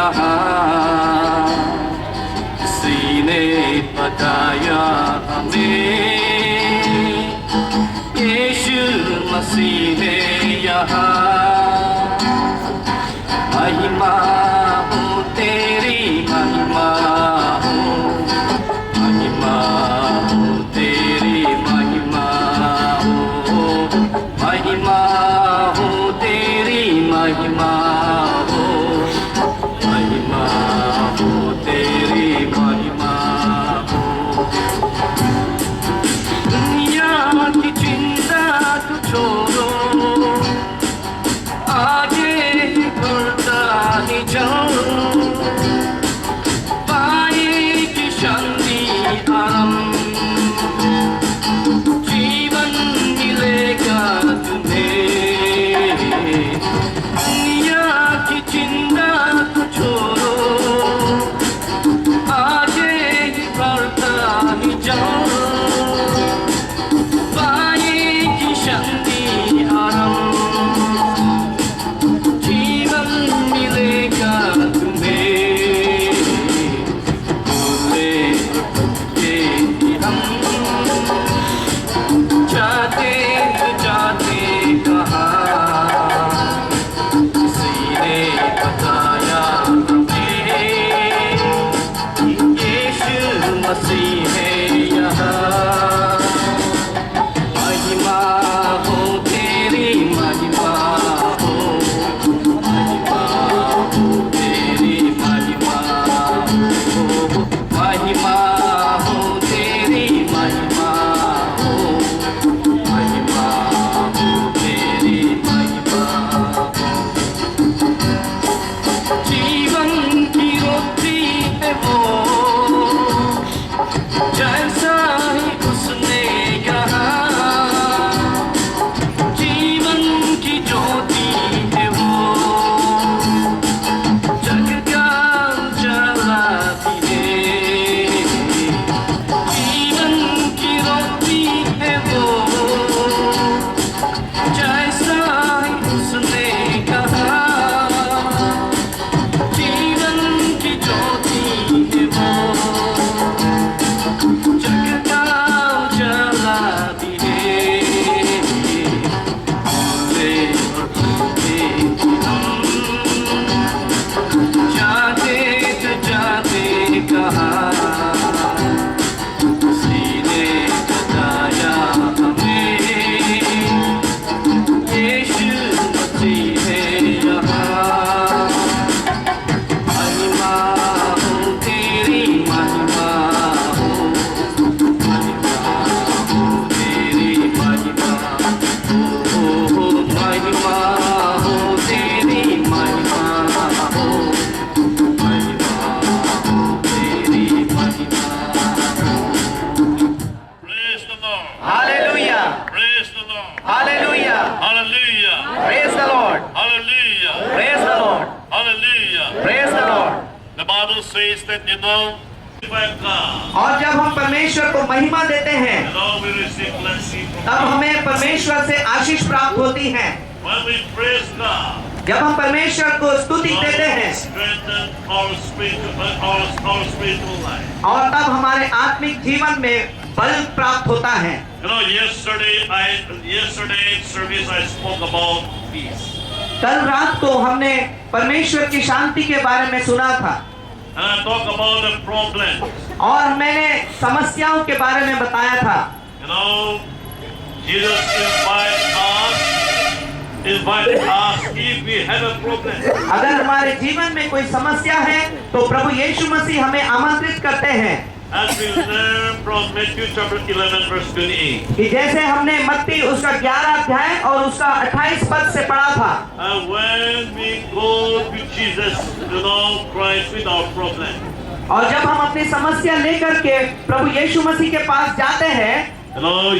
कहा, किसी ने बताया हमें, यीशु मसीह है यहाँ। महिमा हो तेरी, महिमा हो, महिमा हो तेरी, महिमा हो, महिमा हो तेरी, महिमा हो, महिमा हो तेरी, महिमा हो। दुनिया की चिंता तू छोड़ो, आगे बढ़ता ही जाओ, पाएगी शांति आराम, जीवन मिलेगा तुम्हें। दुनिया की चिंता तू छोड़ो, आगे बढ़ता ही जाओ, पाएगी शांति आराम, जीवन मिलेगा तुम्हें। भूले भटके हम जाते जाते कहाँ, किसी ने बताया हमें, यीशु मसीह है यहाँ। महिमा हो तेरी, महिमा हो, महिमा हो तेरी, महिमा हो, महिमा हो तेरी, महिमा हो, महिमा हो तेरी, महिमा हो। जीवन की रोटी है वो, जैसा ही उसने कहा, जीवन की ज्योति है वो, जग का जलाती है। जीवन की रोटी है वो, जैसा ही उसने कहा, जीवन की ज्योति है वो, जग का जलाती है। भूले भटके हम जाते जाते कहाँ, किसी ने बताया हमें, यीशु मसीह है यहाँ। महिमा हो तेरी, महिमा हो, महिमा हो तेरी, महिमा हो, महिमा हो तेरी, महिमा हो, महिमा हो तेरी, महिमा हो। Praise the Lord. Hallelujah. Praise the Lord. Hallelujah. Hallelujah. Praise the Lord. Hallelujah. Praise the Lord. Hallelujah. Praise the Lord. The Bible says that, by God, और जब हम परमेश्वर को महिमा देते हैं, we receive blessing from तब God. हमें परमेश्वर से आशीष प्राप्त होती है। When we praise God, जब हम परमेश्वर को स्तुति देते हैं, strengthen our spiritual life. और तब हमारे आत्मिक जीवन में बल प्राप्त होता है। Yesterday service I spoke about peace. कल रात को हमने परमेश्वर की शांति के बारे में सुना था, And I talk about the problems. और मैंने समस्याओं के बारे में बताया था। Jesus invite us if we have a problem. अगर हमारे जीवन में कोई समस्या है तो प्रभु यीशु मसीह हमें आमंत्रित करते हैं, As we learn from Matthew chapter 11 verse 28. कि जैसे हमने मत्ती उसका 11 अध्याय और उसका 28 पद से पढ़ा था। And when we go to Jesus, Christ with our problem. और जब हम अपनी समस्या लेकर के प्रभु यीशु मसीह के पास जाते हैं,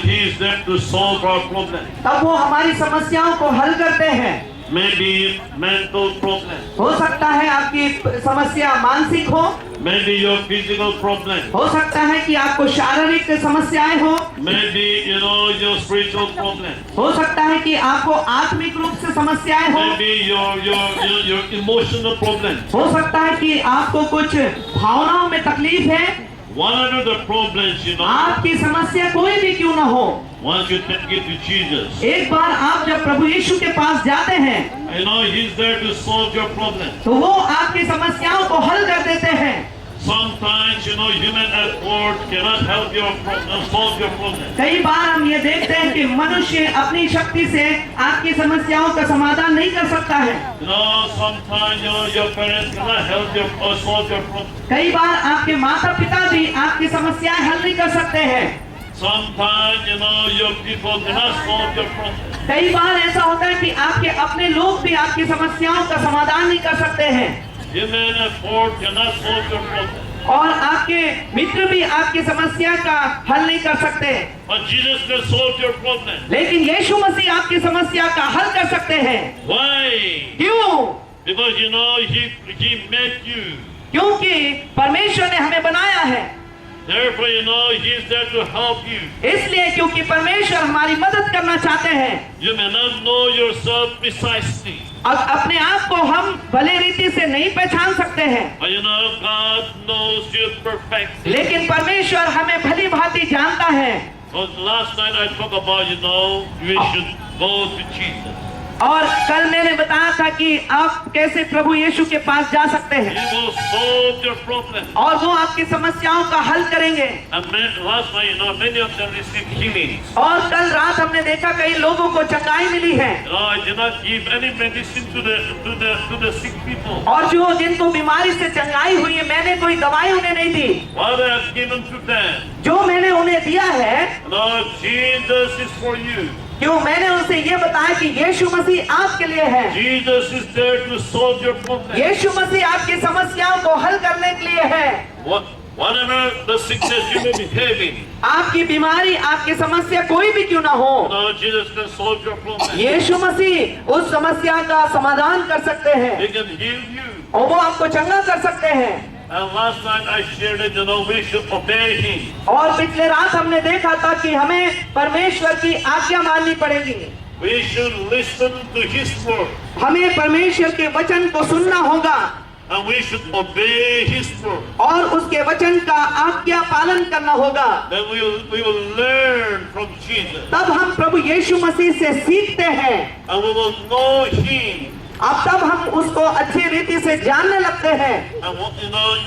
He is there to solve our problem. तब वो हमारी समस्याओं को हल करते हैं। maybe mental problem, हो सकता है आपकी समस्या मानसिक हो, maybe your physical problem, हो सकता है कि आपको शारीरिक समस्याएं हो, maybe your spiritual problem, हो सकता है कि आपको आत्मिक रूप से समस्याएं हो, maybe your emotional problem. हो सकता है कि आपको कुछ भावनाओं में तकलीफ है। Whatever the problems, आपकी समस्या कोई भी क्यों ना हो, once you take it to Jesus, एक बार आप जब प्रभु यीशु के पास जाते हैं He's there to solve your problem. तो वो आपकी समस्याओं को हल कर देते हैं। Sometimes, human effort cannot help your problem, solve your problem. कई बार हम ये देखते हैं कि मनुष्य अपनी शक्ति से आपकी समस्याओं का समाधान नहीं कर सकता है। Sometimes, your parents cannot help you or solve your problem. कई बार आपके माता पिता भी आपकी समस्याएं हल नहीं कर सकते हैं। Sometimes, your people cannot solve your problem. कई बार ऐसा होता है कि आपके अपने लोग भी आपकी समस्याओं का समाधान नहीं कर सकते हैं Human effort cannot solve your problem. और आपके मित्र भी आपकी समस्या का हल नहीं कर सकते। But Jesus can solve your problem. लेकिन यीशु मसीह आपकी समस्या का हल कर सकते हैं। Why? क्यों? Because He made you. क्योंकि परमेश्वर ने हमें बनाया है। Therefore, He is there to help you. इसलिए क्योंकि परमेश्वर हमारी मदद करना चाहते हैं। You may not know yourself precisely. अब अपने आप को हम भले रीति से नहीं पहचान सकते हैं, But God knows you perfectly. लेकिन परमेश्वर हमें भली भांति जानता है। Because last night I talked about, we should go to Jesus. और कल मैंने बताया था कि आप कैसे प्रभु यीशु के पास जा सकते He हैं will solve your problem. और वो आपकी समस्याओं का हल करेंगे। And last night, many of them received healing. और कल रात हमने देखा कई लोगों को चंगाई मिली है I did not give any medicine to the sick people. और जो जिनको बीमारी से चंगाई हुई है मैंने कोई दवाई उन्हें नहीं दी। What I have given to them, जो मैंने उन्हें दिया है, Jesus is for you. क्यों मैंने उनसे ये बताया कि यीशु मसीह आपके लिए है। Jesus is there to solve your problem. यीशु मसीह आपकी समस्याओं को हल करने के लिए है। Whatever the sickness you may be having, आपकी बीमारी आपकी समस्या कोई भी क्यों ना हो, Jesus can solve your problem. यीशु मसीह उस समस्या का समाधान कर सकते हैं He can heal you. और वो आपको चंगा कर सकते हैं। And last night I shared it, we should obey Him. और पिछले रात हमने देखा था कि हमें परमेश्वर की आज्ञा माननी पड़ेगी। We should listen to His word. हमें परमेश्वर के वचन को सुनना होगा And we should obey His word. और उसके वचन का आज्ञा पालन करना होगा। Then we will learn from Jesus. तब हम प्रभु यीशु मसीह से सीखते हैं And we will know Him. अब तब हम उसको अच्छी रीति से जानने लगते हैं। And we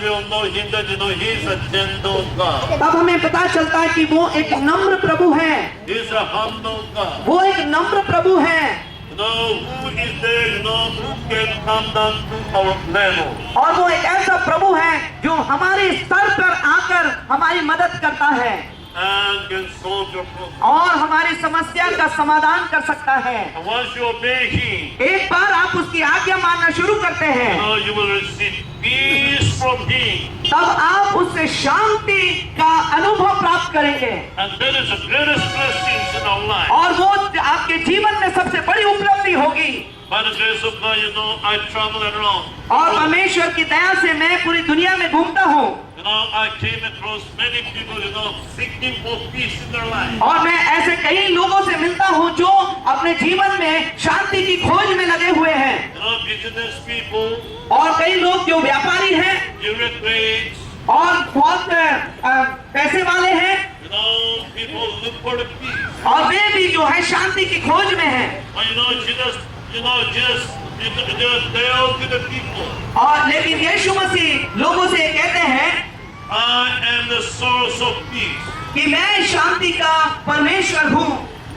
will know Him that He is a gentle God. तब हमें पता चलता है कि वो एक नम्र प्रभु है। He is a humble God. वो एक नम्र प्रभु है। Who is there, who can come down to our level. और वो एक ऐसा प्रभु है जो हमारे स्तर पर आकर हमारी मदद करता है And can solve your problem. और हमारी समस्या का समाधान कर सकता है। And once you obey Him, एक बार आप उसकी आज्ञा मानना शुरू करते हैं, you will receive peace from Him. तब आप उससे शांति का अनुभव प्राप्त करेंगे And that is the greatest blessings in our life. और वो आपके जीवन में सबसे बड़ी उपलब्धि होगी। By the grace of God, I travel around. और परमेश्वर की दया से मैं पूरी दुनिया में घूमता हूँ I came across many people, seeking for peace in their life. और मैं ऐसे कई लोगों से मिलता हूँ जो अपने जीवन में शांति की खोज में लगे हुए हैं। Business people, और कई लोग जो व्यापारी हैं bureaucrats, और बहुत पैसे वाले हैं people look for the peace. और वे भी जो है शांति की खोज में हैं। But just tell to the people, और लेकिन यीशु मसीह लोगों से कहते हैं I am the source of peace. कि मैं शांति का परमेश्वर हूँ।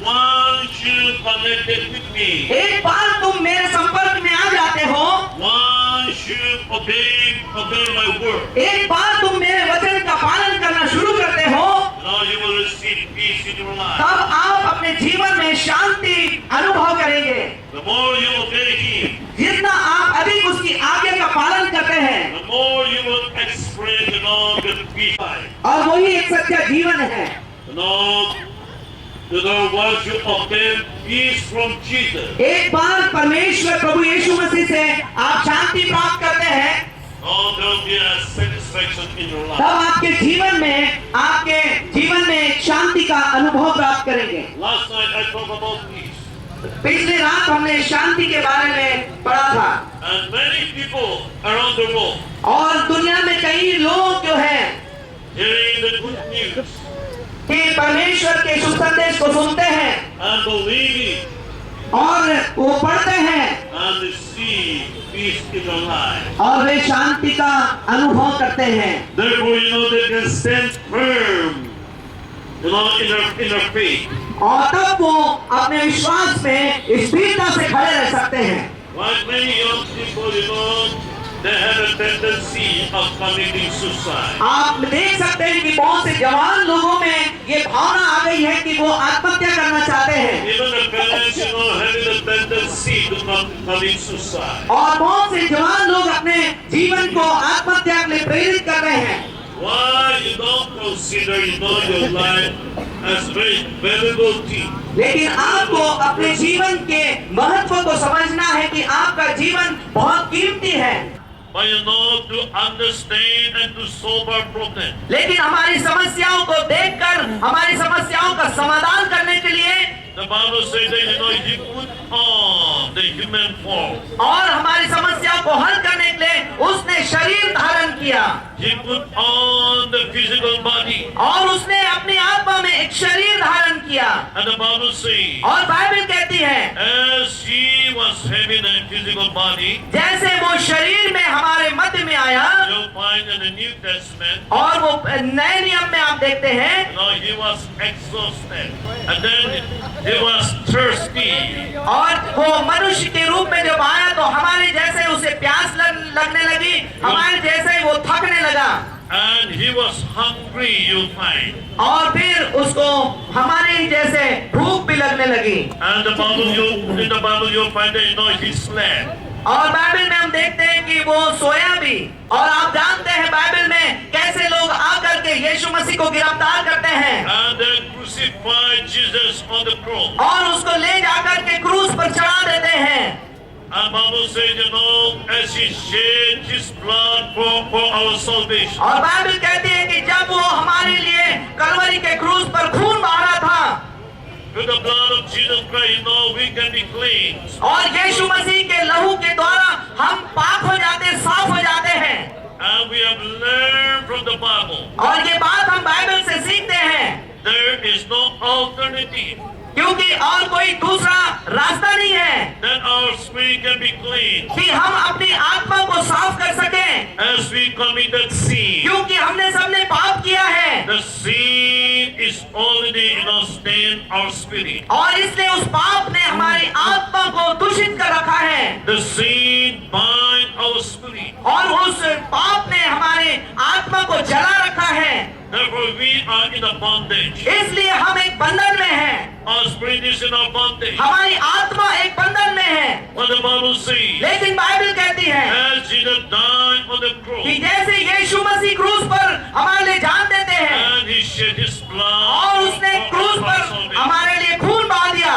Once you connected with me, एक बार तुम मेरे संपर्क में आ जाते हो, once you obey my word, एक बार तुम मेरे वचन का पालन करना शुरू करते हो, now you will receive peace in your life. तब आप अपने जीवन में शांति अनुभव करेंगे। The more you obey Him, जितना आप अधिक उसकी आज्ञा का पालन करते हैं, the more you will experience the peace. और वही एक सच्चा जीवन है। to the once you obtain peace from Jesus, एक बार परमेश्वर प्रभु यीशु मसीह से आप शांति प्राप्त करते हैं, oh, there will be a satisfaction in your तब life. आपके जीवन में एक शांति का अनुभव प्राप्त करेंगे। Last night I talked about peace. पिछली रात हमने शांति के बारे में पढ़ा था, And many people around the world और दुनिया में कई लोग जो हैं hearing the good news कि परमेश्वर के शुभ संदेश को सुनते हैं and believing और वो पढ़ते हैं and receive peace in their life. और वे शांति का अनुभव करते हैं। Therefore, they can stand firm, in their faith. और तब वो अपने विश्वास में स्थिरता से खड़े रह सकते हैं। Like many young people, they have a tendency of committing suicide. आप देख सकते हैं कि बहुत से जवान लोगों में ये भावना आ गई है कि वो आत्महत्या करना चाहते हैं, Even the parents, having a tendency to commit suicide. और बहुत से जवान लोग अपने जीवन को आत्महत्या के लिए प्रेरित कर रहे हैं। Why you don't consider, your life as very valuable thing? लेकिन आपको अपने जीवन के महत्व को समझना है कि आपका जीवन बहुत कीमती है। But to understand and to solve our problem. लेकिन हमारी समस्याओं को देखकर हमारी समस्याओं का समाधान करने के लिए The Bible says that He put on the human form. और हमारी समस्याओं को हल करने के लिए उसने शरीर धारण किया, He put on the physical body. और उसने अपनी आत्मा में एक शरीर धारण किया। And the Bible says, और बाइबल कहती है as He was having a physical body, जैसे वो शरीर में हमारे मध्य में आया, you'll find in the New Testament, और वो नए नियम में आप देखते हैं He was exhausted. And then He was thirsty. और वो मनुष्य के रूप में जब आया तो हमारे जैसे उसे प्यास लगने लगी, हमारे जैसे वो थकने लगा, And He was hungry, you'll find. और फिर उसको हमारे जैसे भूख भी लगने लगी। And in the Bible you'll find that He slept. और बाइबल में हम देखते हैं कि वो सोया भी। और आप जानते हैं बाइबल में कैसे लोग आकर के यीशु मसीह को गिरफ्तार करते हैं And they crucified Jesus on the cross. और उसको ले जाकर के क्रूस पर चढ़ा देते हैं। And Bible says, as He shed His blood for our salvation. और बाइबल कहती है कि जब वो हमारे लिए कलवरी के क्रूस पर खून बहा था, With the blood of Jesus Christ, we can be cleansed. और यीशु मसीह के लहू के द्वारा हम पाक हो जाते, साफ हो जाते हैं। And we have learned from the Bible. और ये बात हम बाइबल से सीखते हैं। There is no alternative. क्योंकि और कोई दूसरा रास्ता नहीं है That our spirit can be clean. कि हम अपनी आत्मा को साफ कर सकें, As we committed sin. क्योंकि हमने सबने पाप किया है The sin is already stained our spirit. और इसलिए उस पाप ने हमारी आत्मा को दूषित कर रखा है The sin bind our spirit. और उस पाप ने हमारे आत्मा को जला रखा है। Therefore we are in a bondage. इसलिए हम एक बंधन में हैं, Our spirit is in a bondage. हमारी आत्मा एक बंधन में है। What the Bible says. लेकिन बाइबल कहती है As Jesus died on the कि cross. जैसे यीशु मसीह क्रूस पर हमारे लिए जान देते हैं And He shed His blood. और उसने for क्रूस our पर salvation. हमारे लिए खून बहा दिया,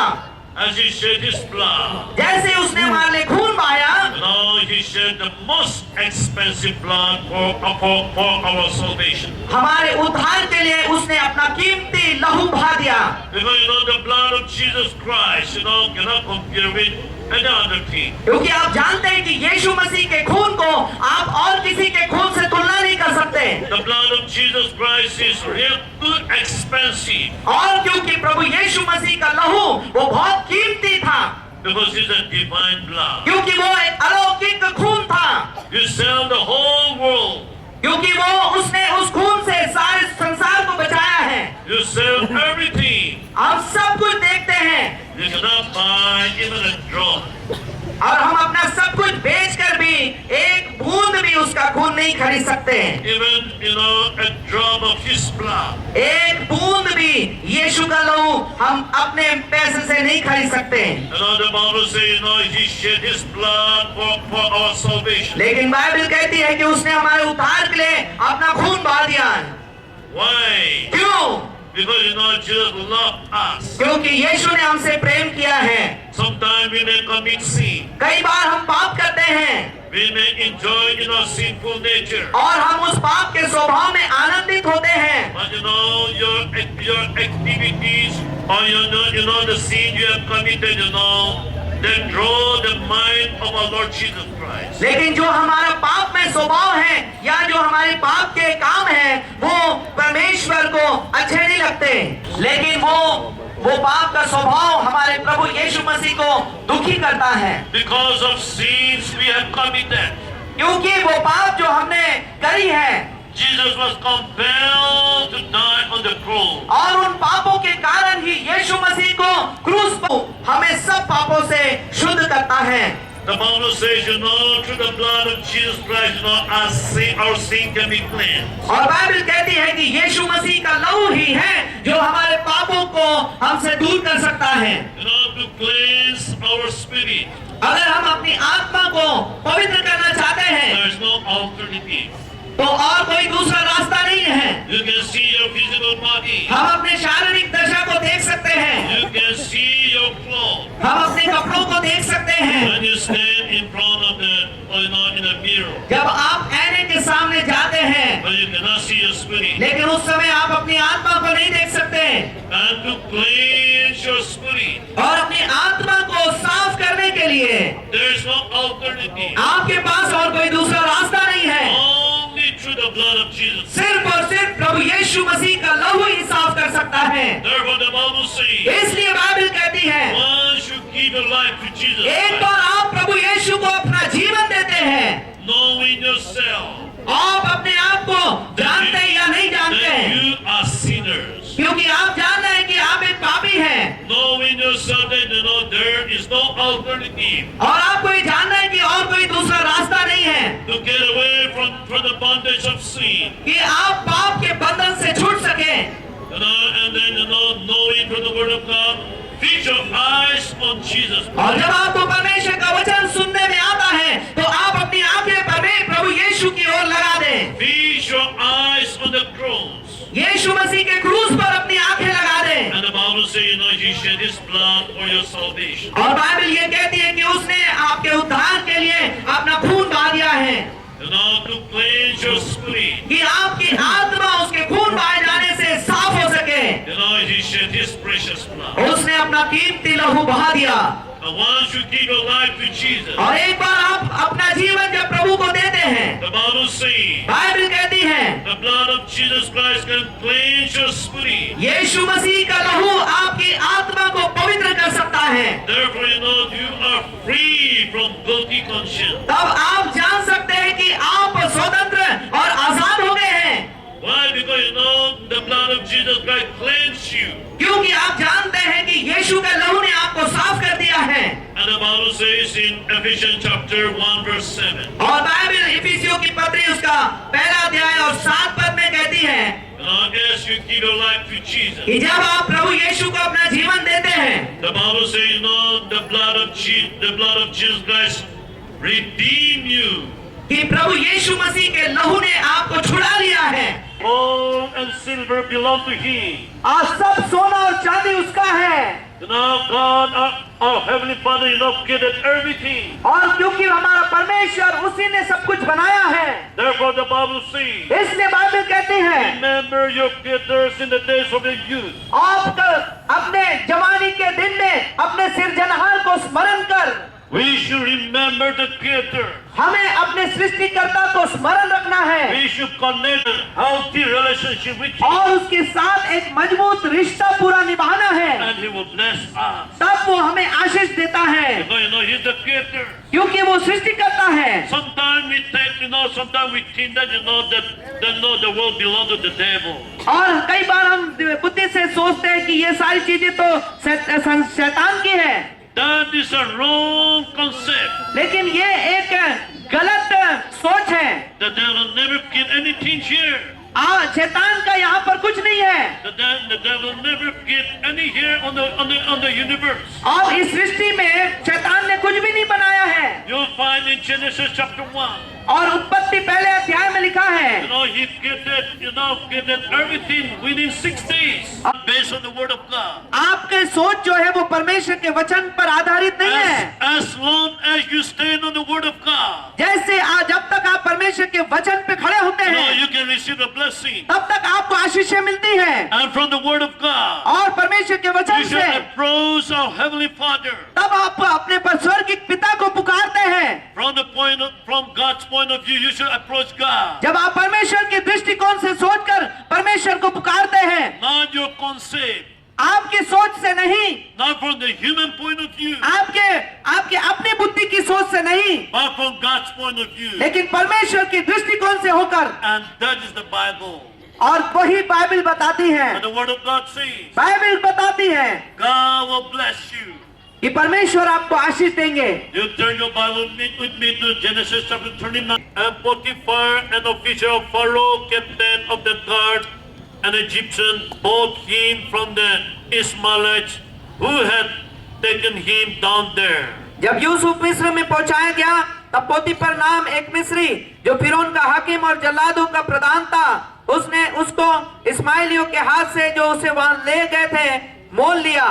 As He shed His blood. जैसे उसने हमारे लिए खून बहाया, Now He shed the most expensive blood for our salvation. हमारे उद्धार के लिए उसने अपना कीमती लहू बहा दिया। Because the blood of Jesus Christ, cannot compare with any other thing. क्योंकि आप जानते हैं कि यीशु मसीह के खून को आप और किसी के खून से तुलना नहीं कर सकते, The blood of Jesus Christ is real too expensive. और क्योंकि प्रभु यीशु मसीह का लहू वो बहुत कीमती था, Because it's a divine blood. क्योंकि वो एक अलौकिक खून था, You sell the whole world. क्योंकि वो उसने उस खून से सारे संसार को बचाया है। You sell everything. हम सब कुछ देखते हैं You cannot buy even a drop. और हम अपना सब कुछ बेचकर भी एक बूंद भी उसका खून नहीं खरीद सकते हैं। Even, a drop of His blood. एक बूंद भी यीशु का लहू हम अपने पैसे से नहीं खरीद सकते हैं। The Bible says, He shed His blood for our salvation. लेकिन बाइबल कहती है कि उसने हमारे उद्धार के लिए अपना खून बहा दिया है। Why? क्यों? Because Jesus loved us. क्योंकि यीशु ने हमसे प्रेम किया है। Sometimes we may commit sin. कई बार हम पाप करते हैं We may enjoy our sinful nature. और हम उस पाप के स्वभाव में आनंदित होते हैं। But your activities or the sin you have committed, that draw the mind of our Lord Jesus Christ. लेकिन जो हमारा पाप में स्वभाव है या जो हमारे पाप के काम है वो परमेश्वर को अच्छे नहीं लगते। लेकिन वो पाप का स्वभाव हमारे प्रभु यीशु मसीह को दुखी करता है। Because of sins we have committed. क्योंकि वो पाप जो हमने करी है Jesus was compelled to die on the cross. और उन पापों के कारण ही यीशु मसीह को क्रूस पर हमें सब पापों से शुद्ध करता है। The Bible says, through the blood of Jesus Christ, our sin can be cleansed. और बाइबल कहती है कि यीशु मसीह का लहू ही है जो हमारे पापों को हमसे दूर कर सकता है। To cleanse our spirit. अगर हम अपनी आत्मा को पवित्र करना चाहते हैं There is no alternative. तो और कोई दूसरा रास्ता नहीं है। You can see your physical body. हम अपने शारीरिक दशा को देख सकते हैं, You can see your clothes. हम अपने कपड़ों को देख सकते हैं। When you stand in front of in a mirror, जब आप आईने के सामने जाते हैं but you cannot see your spirit. लेकिन उस समय आप अपनी आत्मा को नहीं देख सकते। And to cleanse your spirit, और अपनी आत्मा को साफ करने के लिए there is no alternative. आपके पास और कोई दूसरा रास्ता नहीं है। Only through the blood of Jesus. सिर्फ और सिर्फ प्रभु यीशु मसीह का लहू ही साफ कर सकता है। Therefore the Bible says, इसलिए बाइबल कहती है once you give your life to Jesus एक Christ, बार आप प्रभु यीशु को अपना जीवन देते हैं, knowing yourself आप अपने आप को जानते या नहीं जानते that हैं, you are sinners, क्योंकि आप जान रहे हैं कि आप एक पापी हैं knowing yourself that there is no alternative और आपको ये जानना है कि और कोई दूसरा रास्ता नहीं है to get away from the bondage of sin. कि आप पाप के बंधन से छूट सके। And then knowing from the Word of God, fix your eyes on Jesus और Christ. जब आपको परमेश्वर का वचन सुनने में आता है तो आप अपनी आंखें प्रभु यीशु की ओर लगा दें। Fix your eyes on the cross. यीशु मसीह के क्रूस पर अपनी आंखें लगा दें। And the Bible says, He shed His blood for your salvation. और बाइबल ये कहती है कि उसने आपके उद्धार के लिए अपना खून बहा दिया है To cleanse your spirit. कि आपकी आत्मा उसके खून बहाए जाने से साफ हो सके। He shed His precious blood. उसने अपना कीमती लहू बहा दिया। And once you give your life to Jesus, और एक बार आप अपना जीवन जब प्रभु को देते हैं, the Bible says, बाइबल कहती है the blood of Jesus Christ can cleanse your spirit. यीशु मसीह का लहू आपकी आत्मा को पवित्र कर सकता है। Therefore, you are free from guilty conscience. तब आप जान सकते हैं कि आप स्वतंत्र और आजाद हो गए हैं। Why? Because the blood of Jesus Christ cleansed you. क्योंकि आप जानते हैं कि यीशु का लहू ने आपको साफ कर दिया है। And the Bible says in Ephesians chapter 1 verse 7. और बाइबल इफिसियों की पत्री उसका पहला अध्याय और 7 पद में कहती है As you give your life to Jesus, कि जब आप प्रभु यीशु को अपना जीवन देते हैं, the Bible says, the blood of Jesus Christ redeem you. कि प्रभु यीशु मसीह के लहू ने आपको छुड़ा लिया है। Gold and silver belong to Him. आज सब सोना और चांदी उसका है। Now God, our Heavenly Father, created everything. और क्योंकि हमारा परमेश्वर उसी ने सब कुछ बनाया है, Therefore the Bible says, इसलिए बाइबल कहती है remember your creators in the days of your youth. आप अपने जवानी के दिन में अपने सिरजनहार को स्मरण कर We should remember the Creator. हमें अपने सृष्टिकर्ता को स्मरण रखना है We should connect a healthy relationship with Him, और उसके साथ एक मजबूत रिश्ता पूरा निभाना है। and He will bless us. तब वो हमें आशीष देता है, Because He's the Creator. क्योंकि वो सृष्टिकर्ता है। Sometimes we think, sometimes we think that the world belongs to the devil. और कई बार हम बुद्धि से सोचते हैं कि ये सारी चीजें तो शैतान की है, That is a wrong concept. लेकिन ये एक गलत सोच है। The devil never get anything here. शैतान का यहाँ पर कुछ नहीं है। The devil never get any here on the universe. और इस सृष्टि में शैतान ने कुछ भी नहीं बनाया है। You'll find in Genesis chapter 1. और उत्पत्ति पहले अध्याय में लिखा है, He created everything within 6 days based on the word of God. आपके सोच जो है वो परमेश्वर के वचन पर आधारित नहीं है। As long as you stand on the word of God, जैसे जब तक आप परमेश्वर के वचन पे खड़े होते हैं, you can receive the blessing. तब तक आपको आशीषें मिलती है। And from the word of God, और परमेश्वर के वचन you should से approach our Heavenly Father. तब आप अपने पर स्वर्गीय पिता को पुकारते हैं। From God's point of view, you should approach God. जब आप परमेश्वर के दृष्टिकोण से सोचकर परमेश्वर को पुकारते हैं, Not your concept, आपकी सोच से नहीं, not from the human point of view, आपके अपनी बुद्धि की सोच से नहीं, but from God's point of view. लेकिन परमेश्वर की दृष्टिकोण से होकर। And that is the Bible. और वही बाइबल बताती है, And the word of God says, Bible बताती है God will bless you. कि परमेश्वर आपको आशीष देंगे। You turn your Bible with me to Genesis chapter 39. And Potiphar, an officer of Pharaoh, captain of the guard, an Egyptian, bought him from the Ishmaelites who had taken him down there. जब यूसुफ मिस्र में पहुंचाया गया, तब पोतीफर नाम एक मिस्री जो फिरौन का हाकिम और जल्लादों का प्रधान था, उसने उसको इस्माइलियों के हाथ से जो उसे वहां ले गए थे मोल लिया।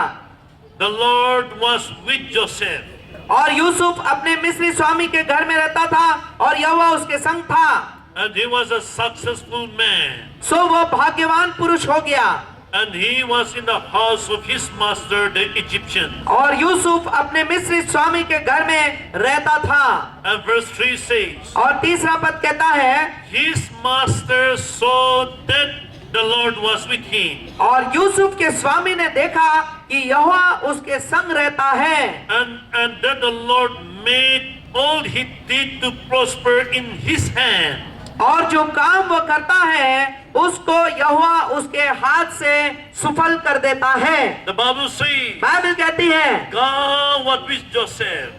The Lord was with Joseph. और यूसुफ अपने मिस्री स्वामी के घर में रहता था और यहोवा उसके संग था। And he was a successful man. सो वो भाग्यवान पुरुष हो गया। And he was in the house of his master, the Egyptian. और यूसुफ अपने मिस्री स्वामी के घर में रहता था। And verse 3 says, और तीसरा पद कहता है, his master saw that the Lord was with him. और यूसुफ के स्वामी ने देखा कि यहोवा उसके संग रहता है। And that the Lord made all he did to prosper in his hand. और जो काम वो करता है उसको यहोवा उसके हाथ से सफल कर देता है। The Bible says, बाइबल कहती है, God was with Joseph.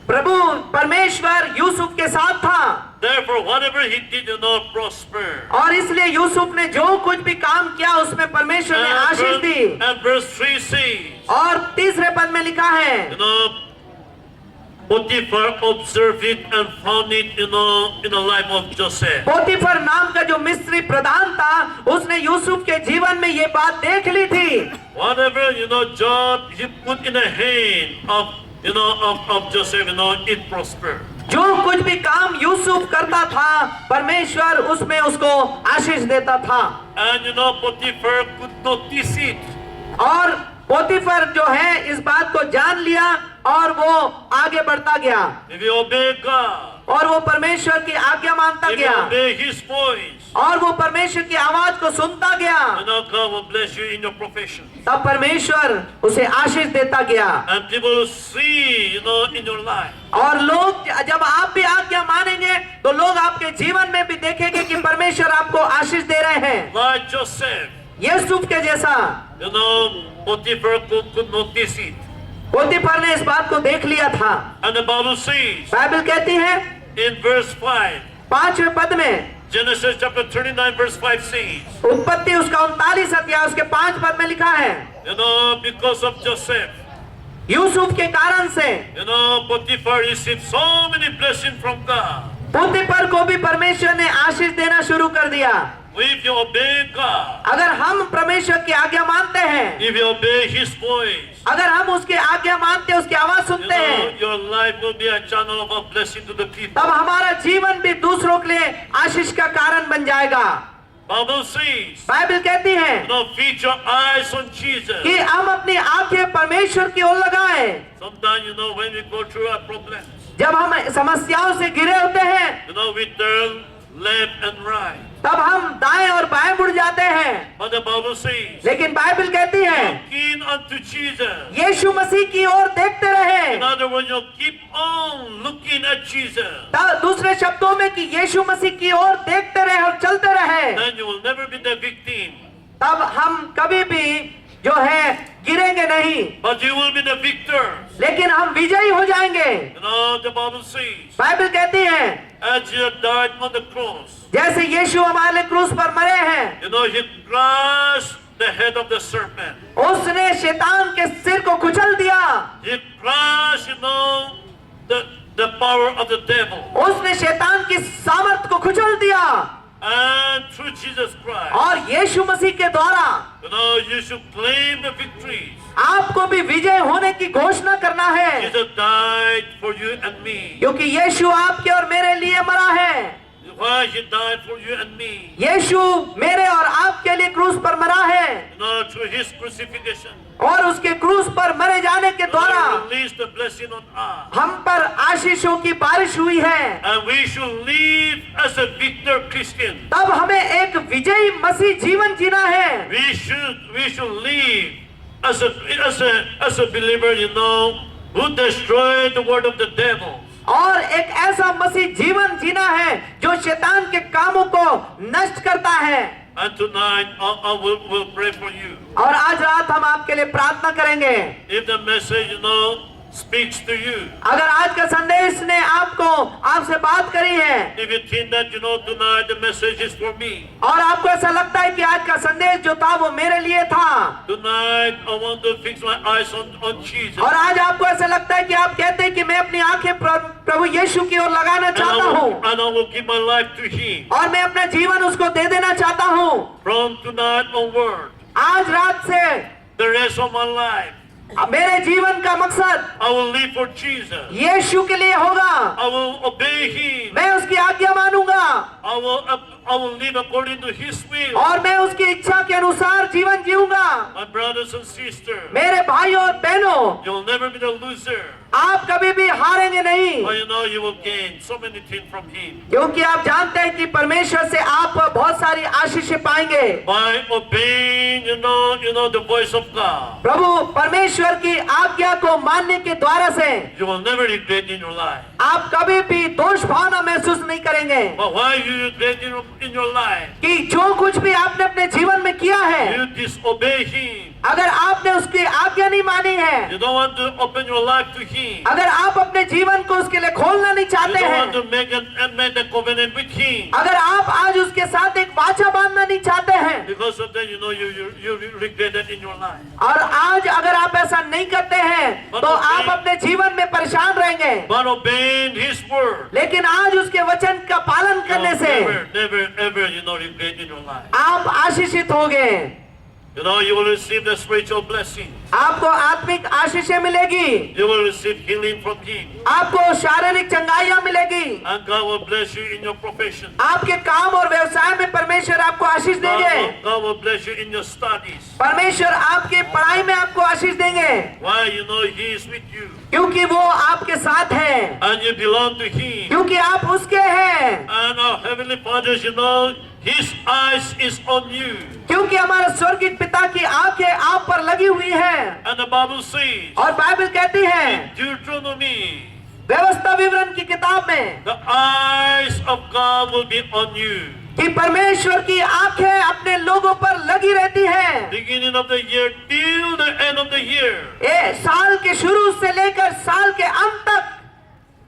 प्रभु परमेश्वर यूसुफ के साथ था। Therefore, whatever he did did not prosper. और इसलिए यूसुफ ने जो कुछ भी काम किया उसमें परमेश्वर ने आशीष दी। And verse 3 says, और तीसरे पद में लिखा है, Potiphar observed it and found it, in the life of Joseph. पोतीफर नाम का जो मिस्री प्रधान था, उसने यूसुफ के जीवन में ये बात देख ली थी। Whatever job he put in the hand of Joseph, it prospered. जो कुछ भी काम यूसुफ करता था, परमेश्वर उसमें उसको आशीष देता था। And Potiphar could notice it. और पोतीफर जो है इस बात को जान लिया और वो आगे बढ़ता गया। If you obey God, और वो परमेश्वर की आज्ञा मानता if you गया obey His voice, और वो परमेश्वर की आवाज को सुनता गया, God will bless you in your profession. तब परमेश्वर उसे आशीष देता गया। And people will see, in your life. और लोग जब आप भी आज्ञा मानेंगे तो लोग आपके जीवन में भी देखेंगे कि परमेश्वर आपको आशीष दे रहे हैं। Like Joseph, यूसुफ के जैसा Potiphar could notice it. पोतीफर ने इस बात को देख लिया था। And the Bible says, Bible कहती है in verse 5, 5वें पद में, Genesis chapter 39 verse 5 says, उत्पत्ति उसका 39 अध्याय उसके 5 पद में लिखा है, because of Joseph, यूसुफ के कारण से Potiphar received so many blessings from God. पोतीफर को भी परमेश्वर ने आशीष देना शुरू कर दिया। If you obey God, अगर हम परमेश्वर की आज्ञा मानते हैं, if you obey His voice, अगर हम उसकी आज्ञा मानते हैं, उसकी आवाज सुनते हैं, your life will be a channel of a blessing to the people. तब हमारा जीवन भी दूसरों के लिए आशीष का कारण बन जाएगा। Bible says, बाइबल कहती है feed your eyes on Jesus. कि हम अपनी आंखें परमेश्वर की ओर लगाएं। Sometimes, when we go through a problem, जब हम समस्याओं से घिरे होते हैं, we turn left and right. तब हम दाएं और बाएं मुड़ जाते हैं। But the Bible says, लेकिन बाइबल कहती है, looking unto Jesus. यीशु मसीह की ओर देखते रहे। In other words, keep on looking at Jesus. दूसरे शब्दों में कि यीशु मसीह की ओर देखते रहे और चलते रहे, Then you will never be the victim. तब हम कभी भी जो है गिरेंगे नहीं, But you will be the victor. लेकिन हम विजयी हो जाएंगे। The Bible says, बाइबल कहती है, as Jesus died on the cross, जैसे यीशु हमारे लिए क्रूस पर मरे हैं, He crushed the head of the serpent. उसने शैतान के सिर को कुचल दिया। He crushed, the power of the devil. उसने शैतान की सामर्थ को कुचल दिया And through Jesus Christ, और यीशु मसीह के द्वारा you should claim the victories. आपको भी विजय होने की घोषणा करना है, Jesus died for you and me. क्योंकि यीशु आपके और मेरे लिए मरा है। Why he died for you and me? यीशु मेरे और आपके लिए क्रूस पर मरा है Through his crucifixion, और उसके क्रूस पर मरे जाने के द्वारा release the blessing on us. हम पर आशीषों की बारिश हुई है। And we should live as a victor Christian. तब हमें एक विजयी मसीह जीवन जीना है। We should live as a believer, who destroyed the word of the devil. और एक ऐसा मसीह जीवन जीना है जो शैतान के कामों को नष्ट करता है। And tonight I will pray for you. और आज रात हम आपके लिए प्रार्थना करेंगे। If the message, speaks to you. अगर आज का संदेश ने आपसे बात करी है If you think that, tonight the message is for me. और आपको ऐसा लगता है कि आज का संदेश जो था वो मेरे लिए था, Tonight I want to fix my eyes on Jesus. और आज आपको ऐसा लगता है कि आप कहते हैं कि मैं अपनी आंखें प्रभु यीशु की ओर लगाना चाहता हूँ And I will give my life to him. और मैं अपना जीवन उसको दे देना चाहता हूँ। From tonight onward, आज रात से the rest of my life, मेरे जीवन का मकसद I will live for Jesus. यीशु के लिए होगा। I will obey him. मैं उसकी आज्ञा मानूंगा I will live according to his will. और मैं उसकी इच्छा के अनुसार जीवन जीऊंगा। My brothers and sisters, मेरे भाई और बहनों, you will never be the loser. आप कभी भी हारेंगे नहीं, But you will gain so many things from him. क्योंकि आप जानते हैं कि परमेश्वर से आप बहुत सारी आशीषें पाएंगे। By obeying, the voice of God, प्रभु परमेश्वर की आज्ञा को मानने के द्वारा से you will never regret in your life. आप कभी भी दोष भावना महसूस नहीं करेंगे But why you regret in your life? कि जो कुछ भी आपने अपने जीवन में किया है, You disobey him. अगर आपने उसकी आज्ञा नहीं मानी है, You don't want to open your life to him. अगर आप अपने जीवन को उसके लिए खोलना नहीं You चाहते don't want हैं, to make a covenant with him. अगर आप आज उसके साथ एक वाचा बांधना नहीं चाहते हैं, Because of that, you regret that in your life. और आज अगर आप ऐसा नहीं करते हैं तो आप अपने जीवन में परेशान रहेंगे। But obeying his word, लेकिन आज उसके वचन का पालन करने से never, ever, regret in your life. आप आशीषित होंगे। You will receive the spiritual blessing. आपको आत्मिक आशीषें मिलेगी, You will receive healing from him. आपको शारीरिक चंगाइयां मिलेगी, And God will bless you in your profession. आपके काम और व्यवसाय में परमेश्वर आपको आशीष देंगे, God will bless you in your studies. परमेश्वर आपकी पढ़ाई में आपको आशीष देंगे, Why? He is with you. क्योंकि वो आपके साथ है, And you belong to him. क्योंकि आप उसके हैं, And our Heavenly Father, his eyes is on you. क्योंकि हमारे स्वर्गीय पिता की आंखें आप पर लगी हुई हैं। And the Bible says, और बाइबल कहती है Deuteronomy, व्यवस्था विवरण की किताब में the eyes of God will be on you. कि परमेश्वर की आंखें अपने लोगों पर लगी रहती हैं, Beginning of the year till the end of the year. साल के शुरू से लेकर साल के अंत तक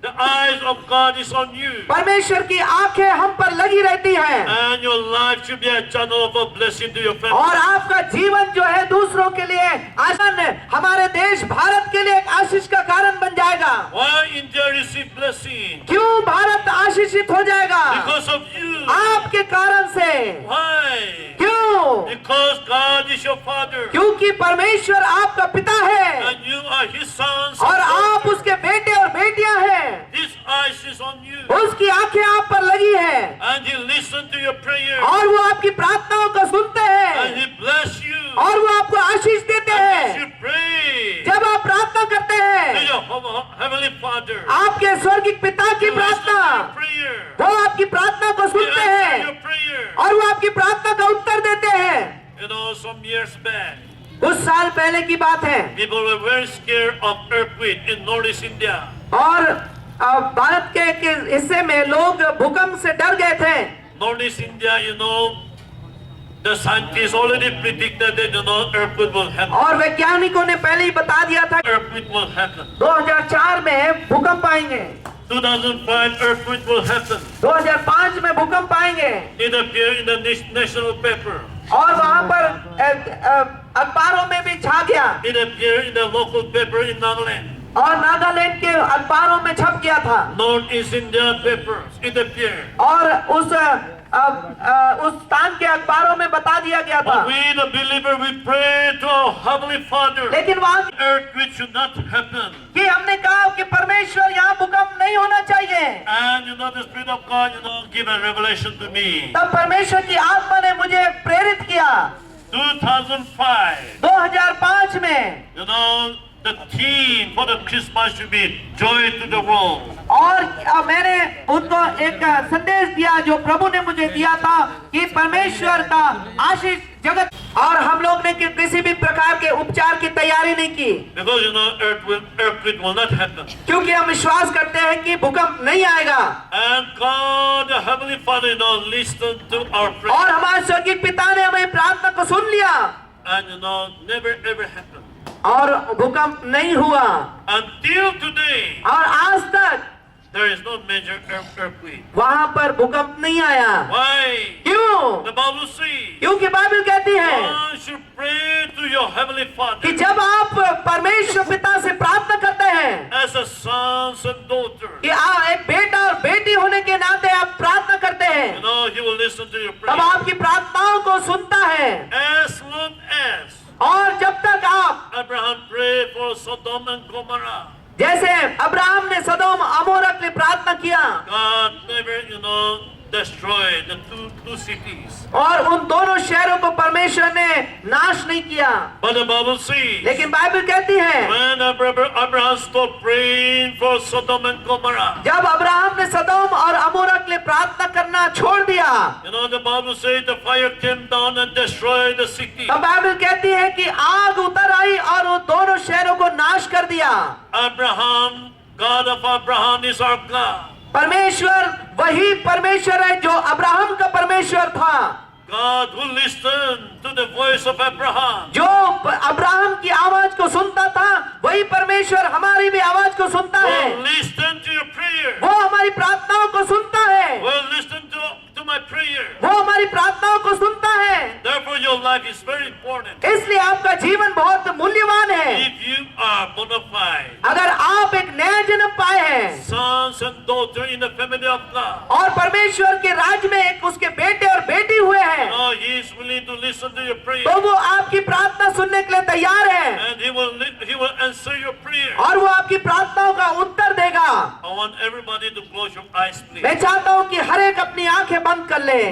The eyes of God is on you. परमेश्वर की आंखें हम पर लगी रहती हैं, And your life should be a channel of a blessing to your family. और आपका जीवन जो है दूसरों के लिए आसान, हमारे देश भारत के लिए एक आशीष का कारण बन जाएगा। Why India receive blessing? क्यों भारत आशीषित हो जाएगा? Because of you. आपके कारण से। Why? क्यों? Because God is your father. क्योंकि परमेश्वर आपका पिता है And you are his sons. और आप उसके बेटे और बेटियां हैं। His eyes is on you. उसकी आंखें आप पर लगी है And he listens to your prayer. और वो आपकी प्रार्थनाओं को सुनते And हैं he bless you. और वो आपको आशीष देते As हैं। you pray जब आप प्रार्थना करते to हैं, your heavenly Father. आपके स्वर्गीय पिता की He listens to प्रार्थना, your prayer. वो आपकी प्रार्थना को He सुनते answers हैं your prayer. और वो आपकी प्रार्थना का उत्तर देते हैं। Some years back, कुछ साल पहले की बात है people were very scared of earthquake in Northeast India. और भारत के एक हिस्से में लोग भूकंप से डर गए थे। Northeast India, the scientists already predicted that earthquake will happen. और वैज्ञानिकों ने पहले ही बता दिया था Earthquake will happen. 2004 में भूकंप आएंगे, 2005 earthquake will happen. 2005 में भूकंप आएंगे It appeared in the national paper. और वहां पर अखबारों में भी छा गया। It appeared in the local paper in Nagaland. और नागालैंड के अखबारों में छप गया था North East India papers, it appeared. और उस स्थान के अखबारों में बता दिया गया था। But we the believer, we pray to our Heavenly Father. लेकिन वहाँ Earthquake should not happen. कि हमने कहा कि परमेश्वर यहाँ भूकंप नहीं होना चाहिए। And the Spirit of God, give a revelation to me. तब परमेश्वर की आत्मा ने मुझे प्रेरित किया 2005, 2005 में, the theme for the Christmas should be joy to the world. और मैंने उनको एक संदेश दिया जो प्रभु ने मुझे दिया था कि परमेश्वर का आशीष जगत, और हम लोग ने किसी भी प्रकार के उपचार की तैयारी नहीं की Because earthquake will not happen. क्योंकि हम विश्वास करते हैं कि भूकंप नहीं आएगा। And God, the Heavenly Father, listen to our prayer. और हमारे स्वर्गीय पिता ने हमारी प्रार्थना को सुन लिया And never ever happened. और भूकंप नहीं हुआ Until today, और आज तक there is no major earthquake. वहाँ पर भूकंप नहीं आया। Why? क्यों? The Bible says, क्योंकि बाइबल कहती है one should pray to your Heavenly Father कि जब आप परमेश्वर पिता से प्रार्थना करते हैं as a sons and daughters. कि एक बेटा और बेटी होने के नाते आप प्रार्थना करते हैं, He will listen to your तब prayer. आपकी प्रार्थनाओं को सुनता है। As long as और जब तक आप Abraham prayed for Sodom and Gomorrah, जैसे अब्राहम ने सदोम अमोरा के लिए प्रार्थना किया God never, destroyed the two cities. और उन दोनों शहरों को परमेश्वर ने नाश नहीं किया, But the Bible says, लेकिन बाइबल कहती है when Abraham stopped praying for Sodom and Gomorrah, जब अब्राहम ने सदोम और अमोरा के लिए प्रार्थना करना छोड़ दिया, the Bible says the fire came down and destroyed the city. तब बाइबल कहती है कि आग उतर आई और वो दोनों शहरों को नाश कर दिया। Abraham, God of Abraham is our God. परमेश्वर वही परमेश्वर है जो अब्राहम का परमेश्वर था। God who listened to the voice of Abraham. जो अब्राहम की आवाज को सुनता था वही परमेश्वर हमारी भी आवाज को सुनता है। Will listen to your prayer. वो हमारी प्रार्थनाओं को सुनता है। Will listen to my prayer. वो हमारी प्रार्थनाओं को सुनता है। Therefore your life is very important. इसलिए आपका जीवन बहुत मूल्यवान है। If you are bona fide अगर आप एक नया जन्म पाए हैं sons and daughters in the family of God, और परमेश्वर के राज्य में एक उसके बेटे और बेटी हुए हैं, He is willing to listen to your prayer. तो वो आपकी प्रार्थना सुनने के लिए तैयार है And He will answer your prayer. और वो आपकी प्रार्थनाओं का उत्तर देगा। I want everybody to close your eyes, please. मैं चाहता हूँ कि हर एक अपनी आंखें बंद कर ले।